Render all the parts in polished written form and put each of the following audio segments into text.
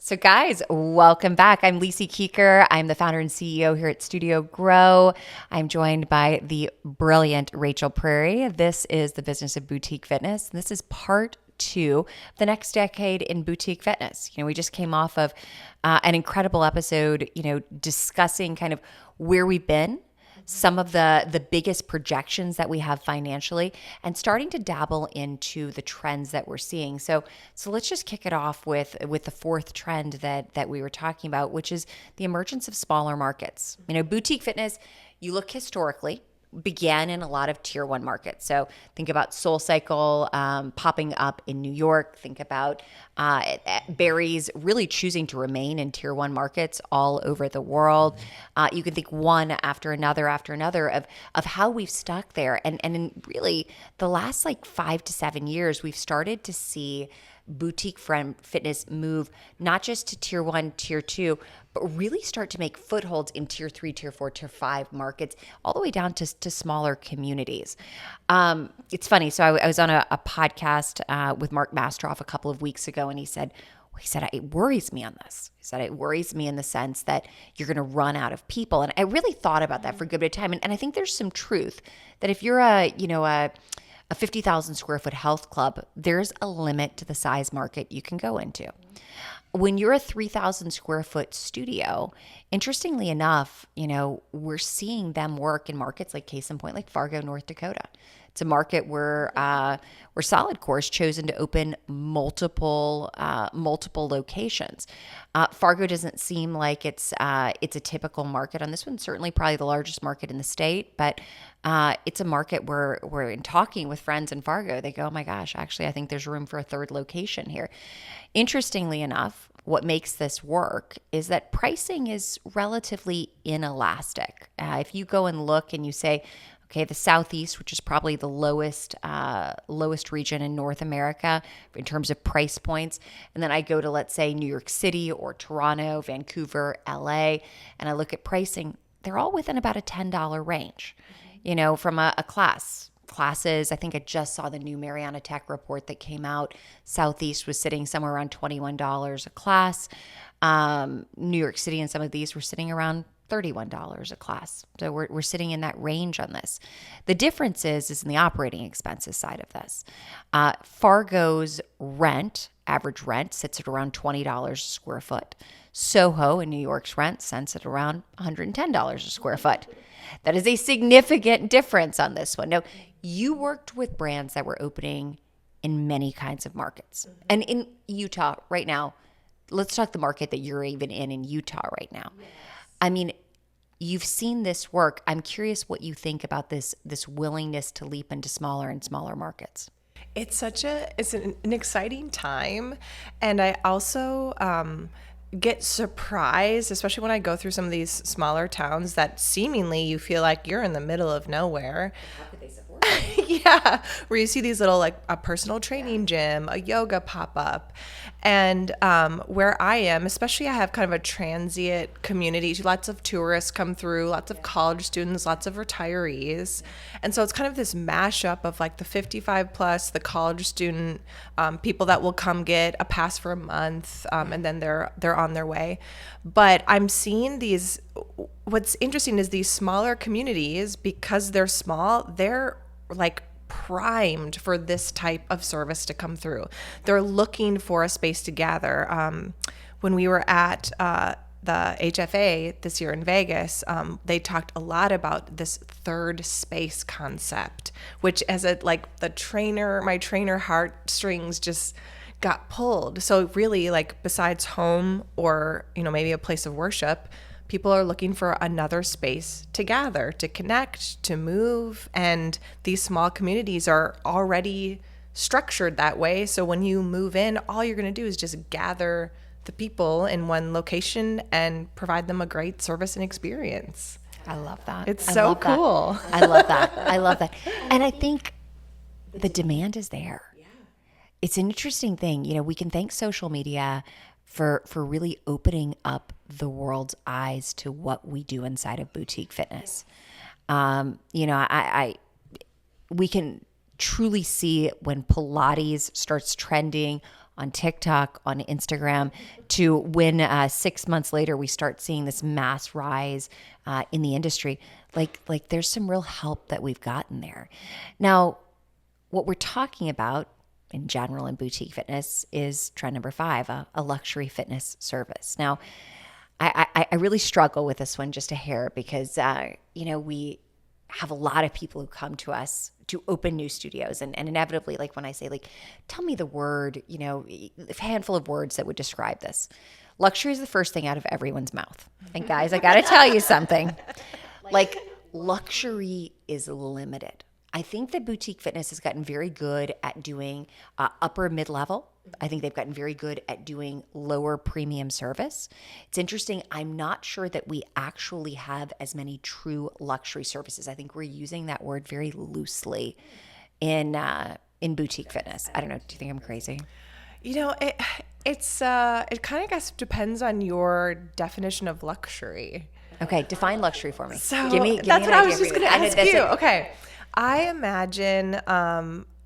So guys, welcome back. I'm Lise Kuecker. I'm the founder and CEO here at Studio Grow. I'm joined by the brilliant Rachel Prairie. This is the business of boutique fitness. This is part two, the next decade in boutique fitness. We just came off of an incredible episode, discussing kind of where we've been, some of the biggest projections that we have financially, and starting to dabble into the trends that we're seeing. So let's just kick it off with the fourth trend that we were talking about, which is the emergence of smaller markets. Boutique fitness, you look historically, began in a lot of tier one markets. So think about SoulCycle popping up in New York. Think about Barry's really choosing to remain in tier one markets all over the world. You can think one after another of how we've stuck there. And in really the last 5 to 7 years, we've started to see boutique fitness move not just to tier one, tier two, but really start to make footholds in tier 3, tier 4, tier 5 markets, all the way down to smaller communities. It's funny. So I was on a podcast with Mark Mastroff a couple of weeks ago, and he said, it worries me on this. He said, it worries me in the sense that you're going to run out of people. And I really thought about that for a good bit of time. And I think there's some truth that if you're a 50,000 square foot health club, there's a limit to the size market you can go into. When you're a 3,000 square foot studio, interestingly enough, we're seeing them work in markets like case in point, like Fargo, North Dakota. It's a market where Solid Core has chosen to open multiple locations. Fargo doesn't seem like it's a typical market on this one. Certainly, probably the largest market in the state, but it's a market where we're in talking with friends in Fargo. They go, "Oh my gosh, actually, I think there's room for a third location here." Interestingly enough, what makes this work is that pricing is relatively inelastic. If you go and look and you say, okay, the Southeast, which is probably the lowest region in North America in terms of price points. And then I go to, let's say, New York City or Toronto, Vancouver, LA, and I look at pricing, they're all within about a $10 range, from a class. Classes, I think I just saw the new Mariana Tech report that came out. Southeast was sitting somewhere around $21 a class. New York City and some of these were sitting around $31 a class. So we're sitting in that range on this. The difference is in the operating expenses side of this. Fargo's average rent sits at around $20 a square foot. Soho in New York's rent sits at around $110 a square foot. That is a significant difference on this one. Now, you worked with brands that were opening in many kinds of markets. And in Utah right now, let's talk the market that you're even in Utah right now. Yes. I mean, you've seen this work. I'm curious what you think about this willingness to leap into smaller and smaller markets. It's an exciting time. And I also get surprised, especially when I go through some of these smaller towns that seemingly you feel like you're in the middle of nowhere. How could they support? Yeah, where you see these little a personal training gym, a yoga pop up. And where I am, especially I have kind of a transient community. Lots of tourists come through, lots of college students, lots of retirees. And so it's kind of this mashup of the 55 plus, the college student, people that will come get a pass for a month, and then they're on their way. But I'm seeing what's interesting is these smaller communities, because they're small, they're primed for this type of service to come through. They're looking for a space to gather. When we were at the HFA this year in Vegas, they talked a lot about this third space concept, which as my trainer heartstrings just got pulled. So really, besides home or, maybe a place of worship, people are looking for another space to gather, to connect, to move. And these small communities are already structured that way. So when you move in, all you're going to do is just gather the people in one location and provide them a great service and experience. I love that. It's so cool. I love that. And I think the demand is there. Yeah. It's an interesting thing. We can thank social media for really opening up the world's eyes to what we do inside of boutique fitness. We can truly see when Pilates starts trending on TikTok, on Instagram, to when 6 months later we start seeing this mass rise in the industry. Like there's some real help that we've gotten there. Now, what we're talking about in general in boutique fitness is trend number 5, a luxury fitness service. Now, I really struggle with this one just a hair because, we have a lot of people who come to us to open new studios. And inevitably, like when I say, like, tell me the word, a handful of words that would describe this. Luxury is the first thing out of everyone's mouth. And guys, I got to tell you something. Like, luxury is limited. I think that boutique fitness has gotten very good at doing upper mid-level. I think they've gotten very good at doing lower premium service. It's interesting. I'm not sure that we actually have as many true luxury services. I think we're using that word very loosely in boutique fitness. I don't know. Do you think I'm crazy? It kind of guess depends on your definition of luxury. Okay, define luxury for me. So give me that's an what I idea was just for going to ask you. It. Okay. I imagine,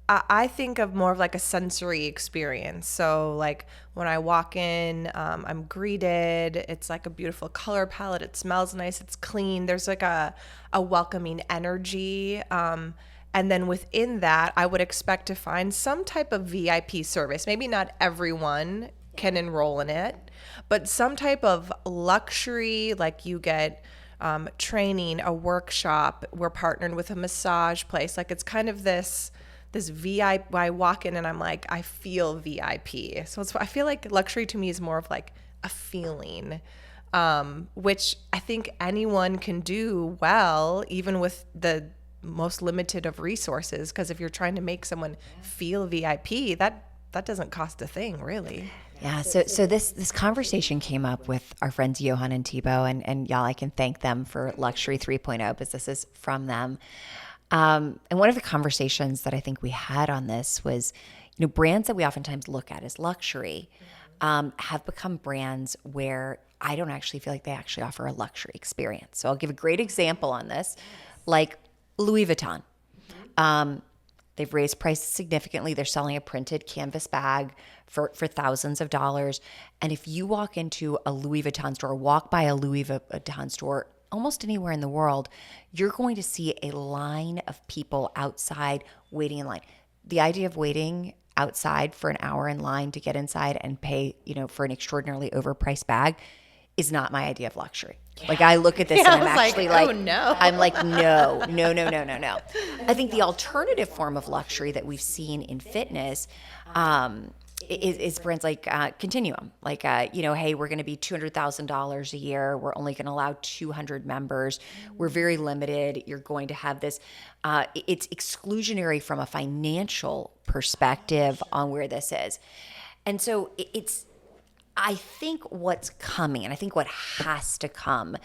I think of more of like a sensory experience. So like when I walk in, I'm greeted. It's like a beautiful color palette. It smells nice. It's clean. There's like a welcoming energy. And then within that, I would expect to find some type of VIP service. Maybe not everyone can enroll in it, but some type of luxury, like you get training, a workshop. We're partnered with a massage place. Like it's kind of this VIP. I walk in and I'm like, I feel VIP. So I feel like luxury to me is more of like a feeling, which I think anyone can do well, even with the most limited of resources. Because if you're trying to make someone feel VIP, that doesn't cost a thing, really. Yeah, so this conversation came up with our friends Johan and Thibaut, and y'all, I can thank them for Luxury 3.0 because this is from them. And one of the conversations that I think we had on this was, brands that we oftentimes look at as luxury have become brands where I don't actually feel like they actually offer a luxury experience. So I'll give a great example on this, like Louis Vuitton. They've raised prices significantly. They're selling a printed canvas bag for thousands of dollars. And if you walk into a Louis Vuitton store, walk by a Louis Vuitton store, almost anywhere in the world, you're going to see a line of people outside waiting in line. The idea of waiting outside for an hour in line to get inside and pay, for an extraordinarily overpriced bag is not my idea of luxury. Yeah. Like I look at this and I'm actually like, oh no. I'm like, no. I think the alternative form of luxury that we've seen in fitness is brands like Continuum. Like, hey, we're going to be $200,000 a year. We're only going to allow 200 members. We're very limited. You're going to have this. It's exclusionary from a financial perspective on where this is. And so I think what's coming, and I think what has to come,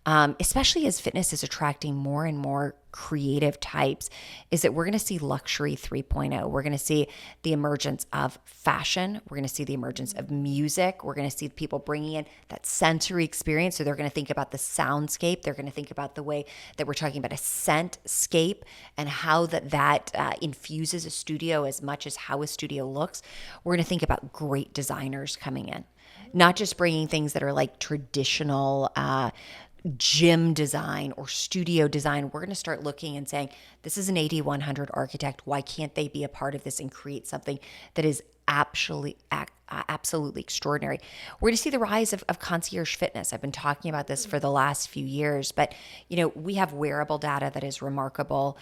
especially as fitness is attracting more and more creative types, is that we're going to see luxury 3.0. We're going to see the emergence of fashion. We're going to see the emergence of music. We're going to see people bringing in that sensory experience. So they're going to think about the soundscape. They're going to think about the way that we're talking about a scentscape and how that infuses a studio as much as how a studio looks. We're going to think about great designers coming in. Not just bringing things that are like traditional gym design or studio design. We're going to start looking and saying, this is an 8100 architect. Why can't they be a part of this and create something that is absolutely extraordinary? We're going to see the rise of concierge fitness. I've been talking about this for the last few years, but we have wearable data that is remarkable.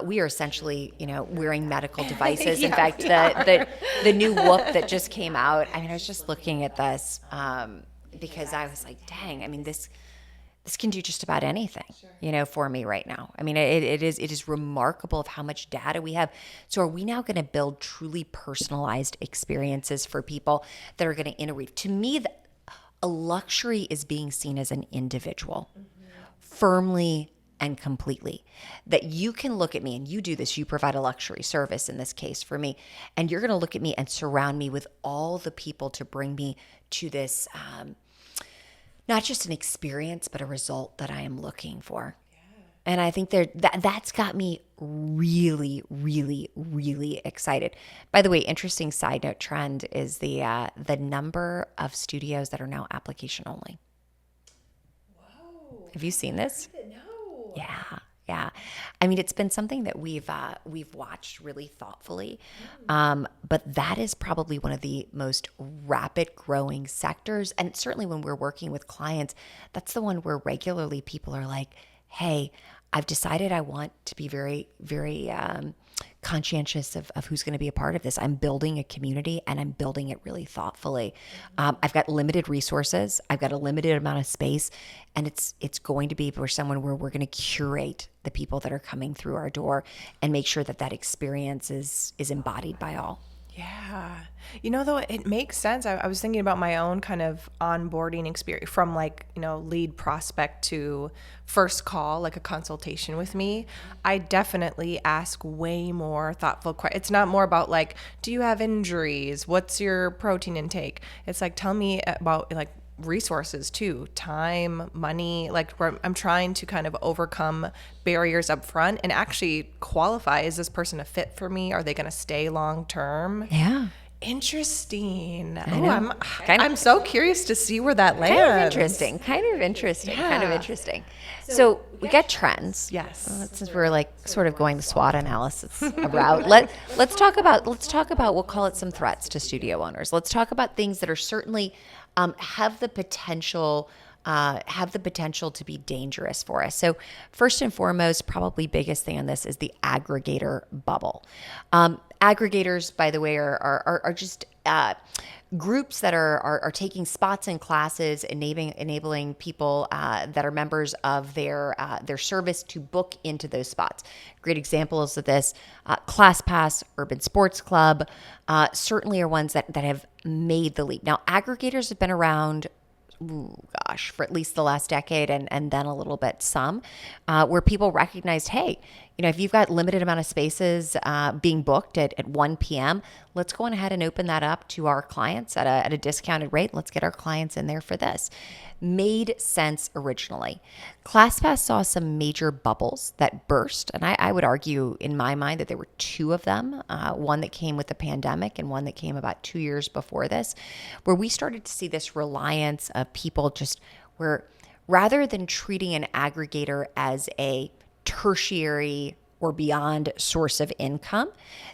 We are essentially, wearing medical devices. In fact, the new Whoop that just came out. I mean, I was just looking at this because I was like, dang. I mean, this can do just about anything, for me right now. I mean, it is remarkable of how much data we have. So are we now going to build truly personalized experiences for people that are going to interact? To me, a luxury is being seen as an individual, firmly and completely. That you can look at me, and you do this, you provide a luxury service in this case for me, and you're going to look at me and surround me with all the people to bring me to this not just an experience, but a result that I am looking for. And I think that's got me really, really, really excited. By the way, interesting side note trend is the number of studios that are now application only. Whoa. Have you seen this? No. Yeah, yeah. I mean, it's been something that we've watched really thoughtfully, but that is probably one of the most rapid growing sectors. And certainly when we're working with clients, that's the one where regularly people are like, "Hey, I've decided I want to be very, very conscientious of who's going to be a part of this. I'm building a community and I'm building it really thoughtfully. I've got limited resources. I've got a limited amount of space, and it's going to be for someone where we're going to curate the people that are coming through our door and make sure that that experience is embodied by all." Yeah. Though it makes sense. I was thinking about my own kind of onboarding experience from like, lead prospect to first call, like a consultation with me. I definitely ask way more thoughtful questions. It's not more about like, do you have injuries? What's your protein intake? It's like, tell me about like resources too, time, money, like where I'm trying to kind of overcome barriers up front and actually qualify, is this person a fit for me? Are they going to stay long term? Yeah. Interesting. know. I'm so curious to see where that lands. Kind of interesting. So we got trends. Yes. Since we're like sort of going the SWOT analysis route, let's talk about we'll call it some threats to studio owners. Let's talk about things that are certainly have the potential to be dangerous for us. So first and foremost, probably biggest thing on this is the aggregator bubble. Aggregators, by the way, are just groups that are taking spots in classes, enabling people that are members of their service to book into those spots. Great examples of this: ClassPass, Urban Sports Club, certainly are ones that have made the leap. Now, aggregators have been around, for at least the last decade and then a little bit where people recognized, hey, if you've got limited amount of spaces being booked at 1 p.m., let's go on ahead and open that up to our clients at a discounted rate. Let's get our clients in there for this. Made sense originally. ClassPass saw some major bubbles that burst, and I would argue in my mind that there were two of them, one that came with the pandemic and one that came about 2 years before this, where we started to see this reliance of people just where rather than treating an aggregator as a tertiary or beyond source of income,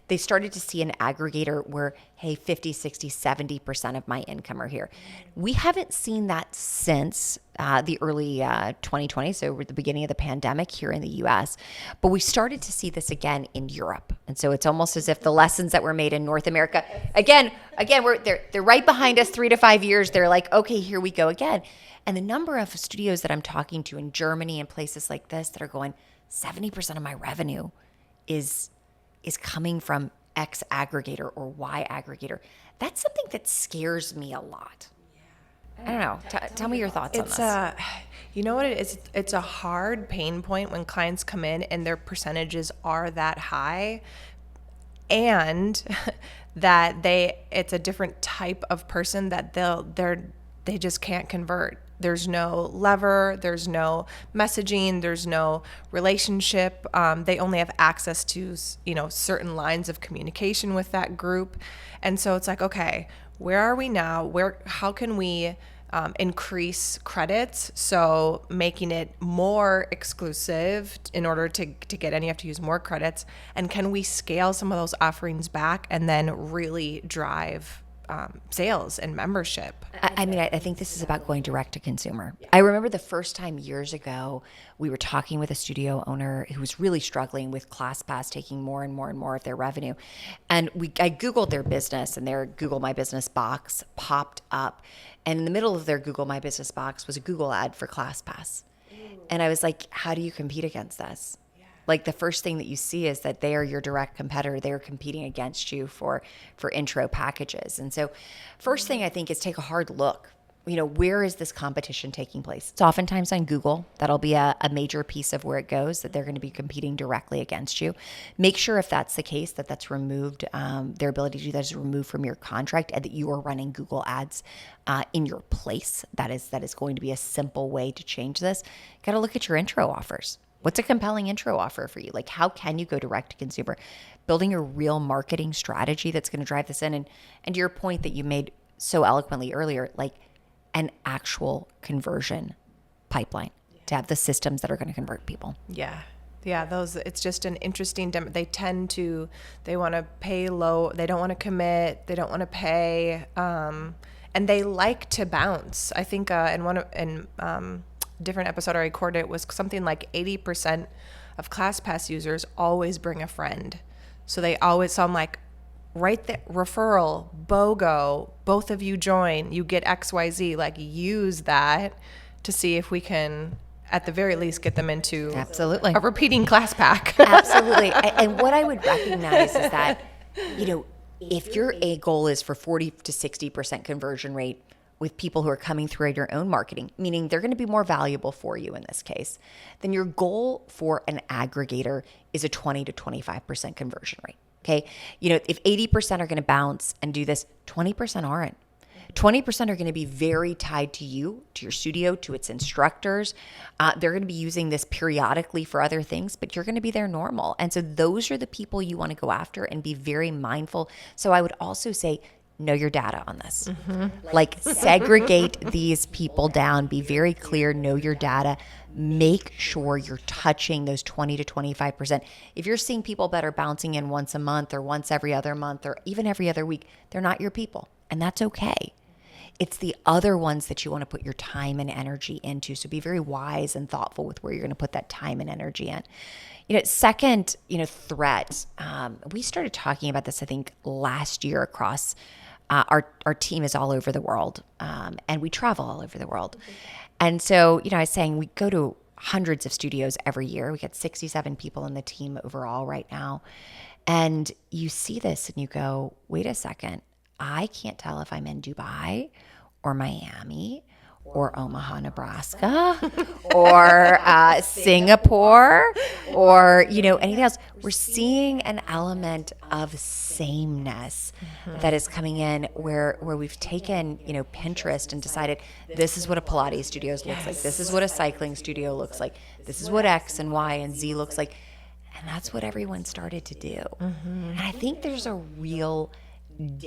they started to see an aggregator where, hey, 50, 60, 70% of my income are here. We haven't seen that since the early 2020, so at the beginning of the pandemic here in the US, but we started to see this again in Europe. And so it's almost as if the lessons that were made in North America, again, they're right behind us 3 to 5 years. They're like, okay, here we go again. And the number of studios that I'm talking to in Germany and places like this that are going, 70% of my revenue is coming from X aggregator or Y aggregator. That's something that scares me a lot. I don't know. Tell me your thoughts on this. You know what it is? It's a hard pain point when clients come in and their percentages are that high, and that it's a different type of person that they just can't convert. There's no lever, there's no messaging, there's no relationship. They only have access to, certain lines of communication with that group. And so it's like, okay, where are we now? How can we increase credits? So making it more exclusive in order to get any, you have to use more credits. And can we scale some of those offerings back and then really drive sales and membership? I think this is about going direct to consumer. I remember the first time years ago, we were talking with a studio owner who was really struggling with ClassPass taking more and more and more of their revenue. And I Googled their business, and their Google My Business box popped up. And in the middle of their Google My Business box was a Google ad for ClassPass. And I was like, how do you compete against this? Like, the first thing that you see is that they are your direct competitor. They're competing against you for intro packages. And so first thing I think is take a hard look. Where is this competition taking place? It's oftentimes on Google. That'll be a major piece of where it goes, that they're going to be competing directly against you. Make sure if that's the case, that's removed, their ability to do that is removed from your contract, and that you are running Google ads in your place. That is going to be a simple way to change this. Got to look at your intro offers. What's a compelling intro offer for you? Like, how can you go direct to consumer? Building a real marketing strategy that's going to drive this in. And to your point that you made so eloquently earlier, like an actual conversion pipeline to have the systems that are going to convert people. Yeah. Yeah, it's just an interesting, they want to pay low, they don't want to commit, they don't want to pay, and they like to bounce. I think in different episode I recorded, it was something like 80% of ClassPass users always bring a friend. So I'm like, right there, referral, BOGO, both of you join, you get XYZ, like use that to see if we can at the very least get them into absolutely a repeating class pack. Absolutely. And what I would recognize is that, if your A goal is for 40 to 60% conversion rate with people who are coming through your own marketing, meaning they're going to be more valuable for you in this case, then your goal for an aggregator is a 20 to 25% conversion rate. Okay. If 80% are going to bounce and do this, 20% aren't. 20% are going to be very tied to you, to your studio, to its instructors. They're going to be using this periodically for other things, but you're going to be their normal. And so those are the people you want to go after and be very mindful. So I would also say, know your data on this. Mm-hmm. Like segregate these people down, be very clear, know your data, make sure you're touching those 20 to 25%. If you're seeing people that are bouncing in once a month or once every other month or even every other week, they're not your people, and that's okay. It's the other ones that you want to put your time and energy into. So be very wise and thoughtful with where you're going to put that time and energy in. Second, threat. We started talking about this, I think, last year across our team is all over the world, and we travel all over the world. And so, I was saying we go to hundreds of studios every year. We got 67 people in the team overall right now. And you see this and you go, wait a second. I can't tell if I'm in Dubai or Miami or Omaha, Nebraska or Singapore or, anything else. We're seeing an element of sameness that is coming in where we've taken, Pinterest and decided this is what a Pilates studio looks like. This is what a cycling studio looks like. This is what X and Y and Z looks like. And that's what everyone started to do. Mm-hmm. And I think there's a real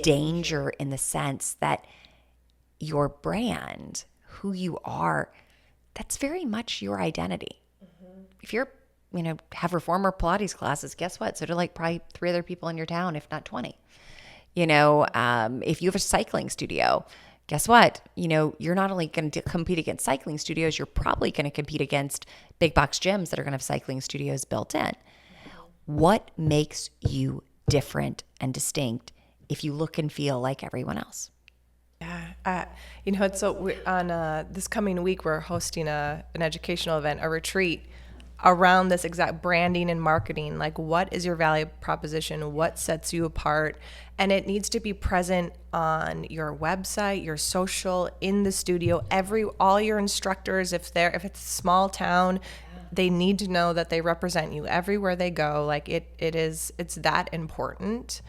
danger in the sense that your brand, who you are, that's very much your identity. Mm-hmm. If you're, have reformer Pilates classes, guess what? So do like probably 3 other people in your town, if not 20. If you have a cycling studio, guess what? You're not only going to compete against cycling studios, you're probably going to compete against big box gyms that are going to have cycling studios built in. What makes you different and distinct if you look and feel like everyone else? Yeah. It's so on this coming week, we're hosting an educational event, a retreat around this exact branding and marketing. Like, what is your value proposition? What sets you apart? And it needs to be present on your website, your social, in the studio, all your instructors, if it's a small town, they need to know that they represent you everywhere they go. Like it's that important.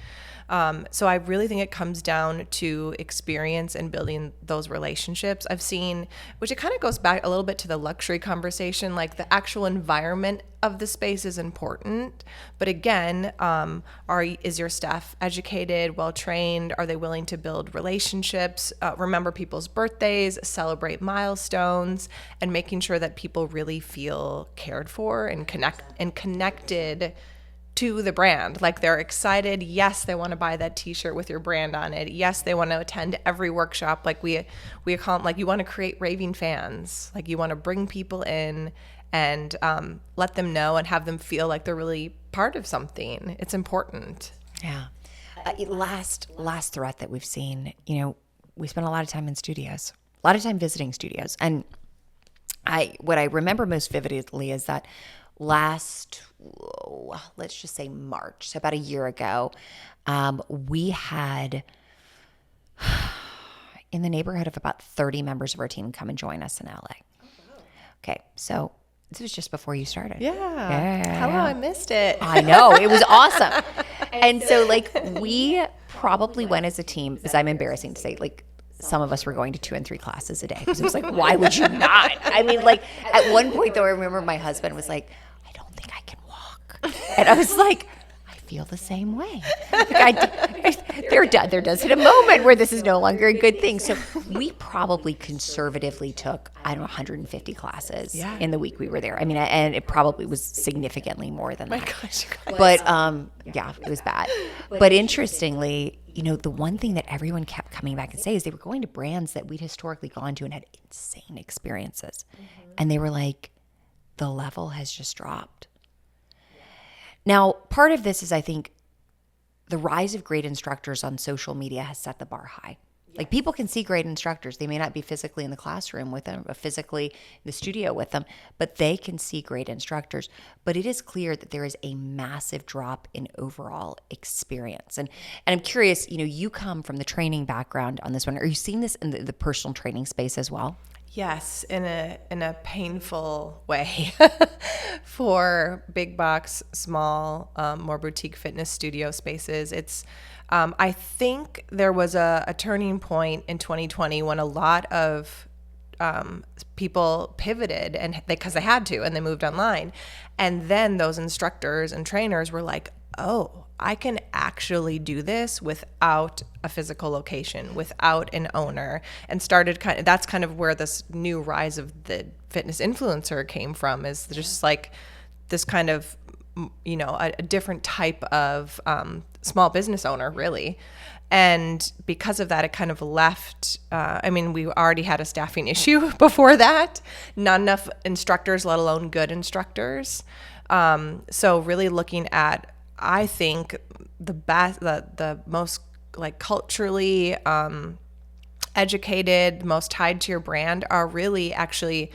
So I really think it comes down to experience and building those relationships. I've seen, which it kind of goes back a little bit to the luxury conversation, like the actual environment of the space is important. But again, is your staff educated, well-trained? Are they willing to build relationships, remember people's birthdays, celebrate milestones, and making sure that people really feel cared for and connected to the brand. Like they're excited. Yes, they want to buy that t-shirt with your brand on it. Yes, they want to attend every workshop. Like we call them, like you want to create raving fans. Like you want to bring people in and let them know and have them feel like they're really part of something. It's important. Yeah. Last threat that we've seen, we spend a lot of time in studios, a lot of time visiting studios. And what I remember most vividly is that let's just say March, so about a year ago, we had in the neighborhood of about 30 members of our team come and join us in LA. Oh, wow. Okay, so this was just before you started. Yeah. Hello, I missed it. I know, it was awesome. And so we probably went as a team, because I'm embarrassing to say, some of us were going to 2 and 3 classes a day. Because it was like, why would you not? I mean, at one point though, I remember my husband was like, And I was like, I feel the same way. There does hit a moment where this is no longer a good thing. So we probably conservatively took, I don't know, 150 classes in the week we were there. I mean, and it probably was significantly more than that. My gosh, you guys. But yeah, it was bad. But interestingly, the one thing that everyone kept coming back and saying is they were going to brands that we'd historically gone to and had insane experiences. And they were like, the level has just dropped. Now, part of this is, I think, the rise of great instructors on social media has set the bar high. Like, people can see great instructors. They may not be physically in the classroom with them or physically in the studio with them, but they can see great instructors. But it is clear that there is a massive drop in overall experience. And I'm curious, you come from the training background on this one. Are you seeing this in the personal training space as well? Yes, in a painful way for big box, small, more boutique fitness studio spaces. It's I think there was a turning point in 2020 when a lot of people pivoted and because they had to, and they moved online. And then those instructors and trainers were like, oh, I can actually do this without a physical location, without an owner, and started that's kind of where this new rise of the fitness influencer came from, is just like this kind of, a different type of small business owner, really. And because of that, it kind of left, we already had a staffing issue before that, not enough instructors, let alone good instructors. So really looking at, I think, the most like culturally educated, most tied to your brand are really actually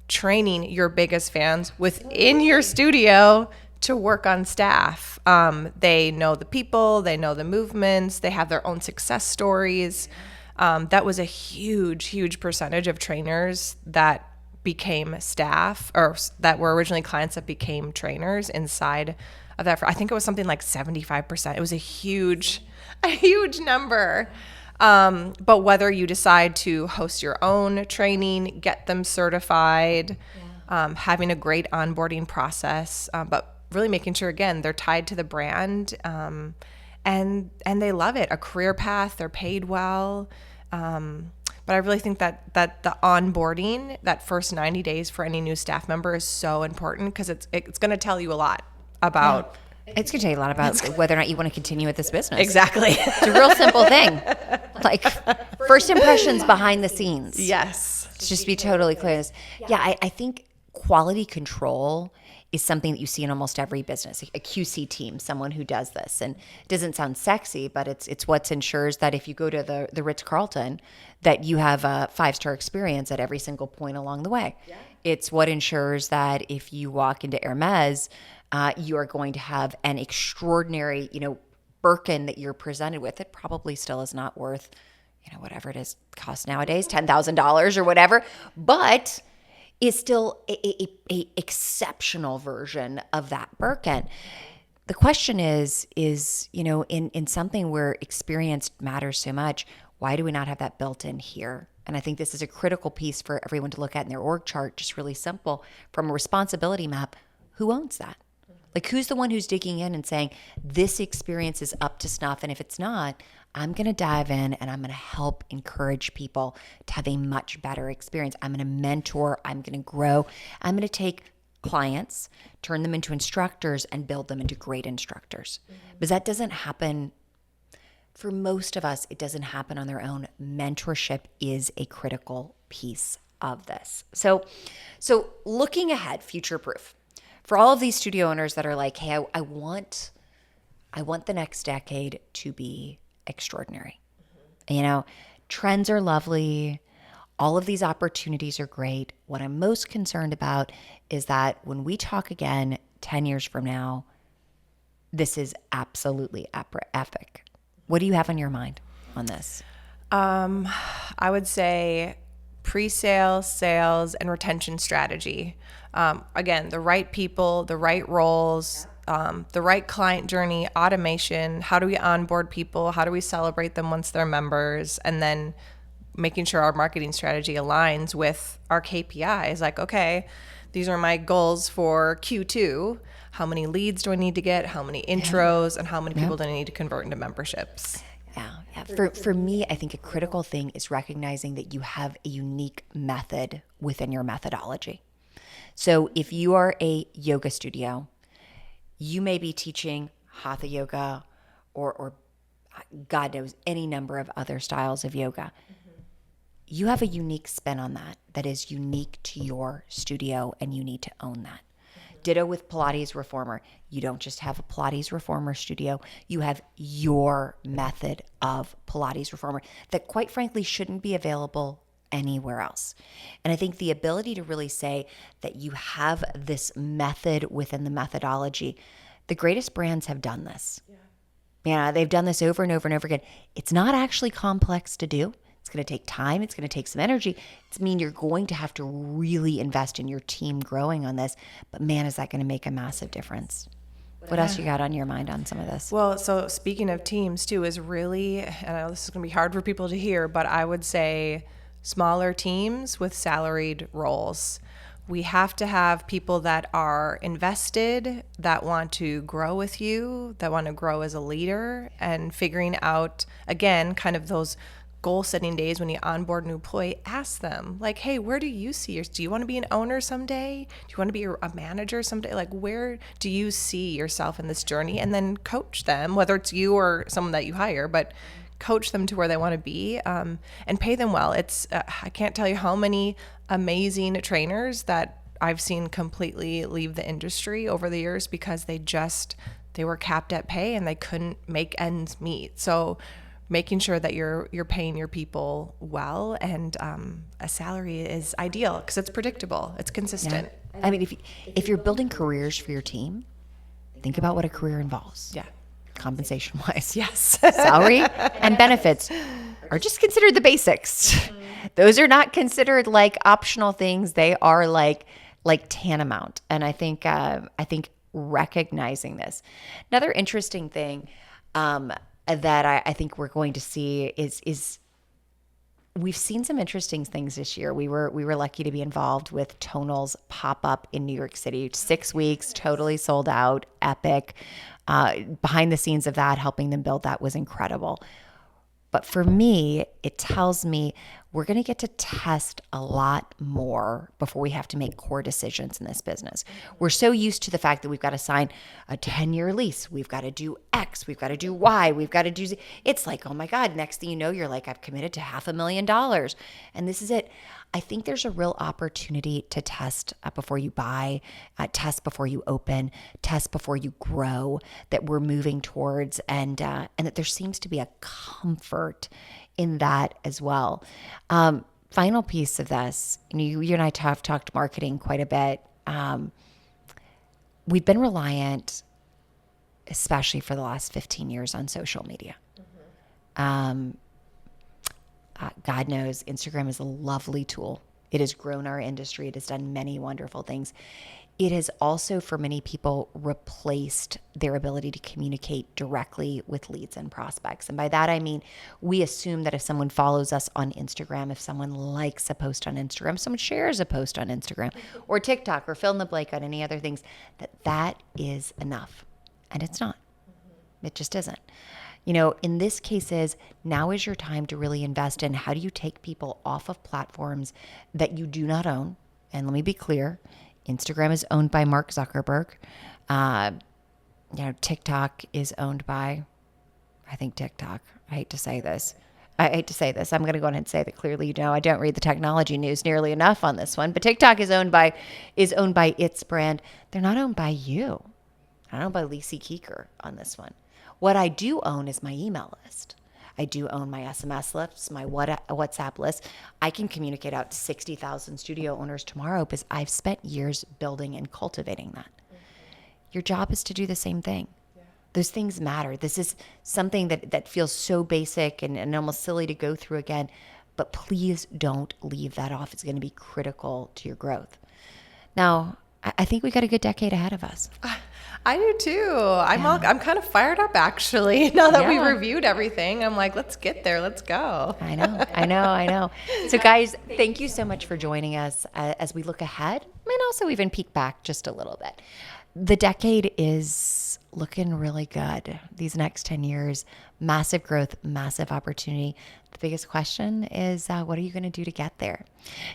training your biggest fans within your studio to work on staff. They know the people, they know the movements, they have their own success stories. That was a huge, huge percentage of trainers that became staff, or that were originally clients that became trainers inside of that. I think it was something like 75%. It was a huge number. But whether you decide to host your own training, get them certified, having a great onboarding process, but really making sure, again, they're tied to the brand, and they love it. A career path, they're paid well. But I really think that the onboarding, that first 90 days for any new staff member, is so important, because it's going to tell you a lot about. It's going to tell you a lot about whether or not you want to continue with this business. Exactly. It's a real simple thing. Like, first impressions behind the scenes. Yes. Just be totally clear. Yeah, I think quality control is something that you see in almost every business. A QC team, someone who does this. And it doesn't sound sexy, but it's what ensures that if you go to the Ritz-Carlton, that you have a 5-star experience at every single point along the way. Yeah. It's what ensures that if you walk into Hermes, you are going to have an extraordinary, Birkin that you're presented with. It probably still is not worth, whatever it is costs nowadays, $10,000 or whatever, but is still a exceptional version of that Birkin. The question is, in something where experience matters so much, why do we not have that built in here? And I think this is a critical piece for everyone to look at in their org chart, just really simple. From a responsibility map, who owns that? Like, who's the one who's digging in and saying, this experience is up to snuff, and if it's not, I'm going to dive in and I'm going to help encourage people to have a much better experience. I'm going to mentor, I'm going to grow, I'm going to take clients, turn them into instructors, and build them into great instructors. Because that doesn't happen, for most of us, it doesn't happen on their own. Mentorship is a critical piece of this. So looking ahead, future-proof. For all of these studio owners that are like, hey, I want the next decade to be extraordinary. Trends are lovely. All of these opportunities are great. What I'm most concerned about is that when we talk again 10 years from now, this is absolutely epic. What do you have on your mind on this? I would say pre-sale, sales, and retention strategy. Again, the right people, the right roles, the right client journey, automation. How do we onboard people? How do we celebrate them once they're members? And then making sure our marketing strategy aligns with our KPIs. Like, okay, these are my goals for Q2. how many leads do I need to get, how many intros, and how many people do I need to convert into memberships. Yeah. For me, I think a critical thing is recognizing that you have a unique method within your methodology. So if you are a yoga studio, you may be teaching hatha yoga or God knows any number of other styles of yoga. You have a unique spin on that is unique to your studio, and you need to own that. Ditto with Pilates Reformer. You don't just have a Pilates Reformer studio. You have your method of Pilates Reformer that, quite frankly, shouldn't be available anywhere else. And I think the ability to really say that you have this method within the methodology, the greatest brands have done this. Yeah, they've done this over and over and over again. It's not actually complex to do. It's going to take time. It's going to take some energy. It's mean you're going to have to really invest in your team growing on this. But man, is that going to make a massive difference. What else you got on your mind on some of this? Well, so speaking of teams too, is really, and I know this is going to be hard for people to hear, but I would say smaller teams with salaried roles. We have to have people that are invested, that want to grow with you, that want to grow as a leader, and figuring out, again, kind of those goal setting days when you onboard an employee. Ask them, like, hey, where do you see yourself? Do you want to be an owner someday? Do you want to be a manager someday? Like, where do you see yourself in this journey? And then coach them, whether it's you or someone that you hire, but coach them to where they want to be, and pay them well. It's I can't tell you how many amazing trainers that I've seen completely leave the industry over the years because they were capped at pay and they couldn't make ends meet. So making sure that you're paying your people well, and a salary is ideal because it's predictable, it's consistent. Yeah. I mean, if you're building careers for your team, think about what a career involves. Yeah. Compensation wise. Yes. Salary and benefits are just considered the basics. Those are not considered like optional things. They are like tantamount. And I think recognizing this. Another interesting thing that I think we're going to see is we've seen some interesting things this year. We were lucky to be involved with Tonal's pop-up in New York City. 6 weeks, totally sold out, epic. Behind the scenes of that, helping them build that was incredible. But for me, it tells me we're going to get to test a lot more before we have to make core decisions in this business. We're so used to the fact that we've got to sign a 10-year lease. We've got to do X. We've got to do Y. We've got to do Z. It's like, oh my God, next thing you know, you're like, I've committed to $500,000. And this is it. I think there's a real opportunity to test before you buy, test before you open, test before you grow, that we're moving towards, and that there seems to be a comfort in that as well. Final piece of this, you and I have talked marketing quite a bit. We've been reliant, especially for the last 15 years, on social media. God knows Instagram is a lovely tool. It has grown our industry. It has done many wonderful things. It has also, for many people, replaced their ability to communicate directly with leads and prospects. And by that, I mean, we assume that if someone follows us on Instagram, if someone likes a post on Instagram, someone shares a post on Instagram or TikTok or fill in the blank on any other things, that is enough. And it's not. It just isn't. You know, in this case, now is your time to really invest in how do you take people off of platforms that you do not own. And let me be clear, Instagram is owned by Mark Zuckerberg. TikTok is owned by, I think TikTok. I hate to say this. I'm going to go ahead and say that clearly. I don't read the technology news nearly enough on this one. But TikTok is owned by its brand. They're not owned by you. They're not owned by Lise Kuecker on this one. What I do own is my email list. I do own my SMS list, my WhatsApp list. I can communicate out to 60,000 studio owners tomorrow because I've spent years building and cultivating that. Your job is to do the same thing. Yeah. Those things matter. This is something that feels so basic and almost silly to go through again, but please don't leave that off. It's going to be critical to your growth. Now, I think we got a good decade ahead of us. I do too. I'm kind of fired up actually. Now that we've reviewed everything, I'm like, let's get there. Let's go. I know. So guys, thank you so much for joining us as we look ahead and also even peek back just a little bit. The decade is looking really good. These next 10 years, massive growth, massive opportunity. The biggest question is what are you going to do to get there?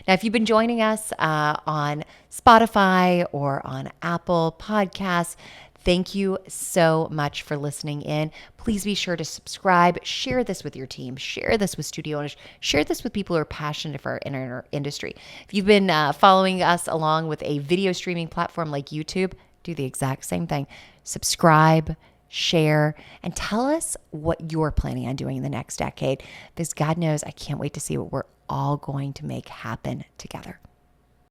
Now, if you've been joining us on Spotify or on Apple Podcasts, thank you so much for listening in. Please be sure to subscribe, share this with your team, share this with studio owners, share this with people who are passionate for our industry. If you've been following us along with a video streaming platform like YouTube, do the exact same thing. Subscribe, share, and tell us what you're planning on doing in the next decade, because God knows I can't wait to see what we're all going to make happen together.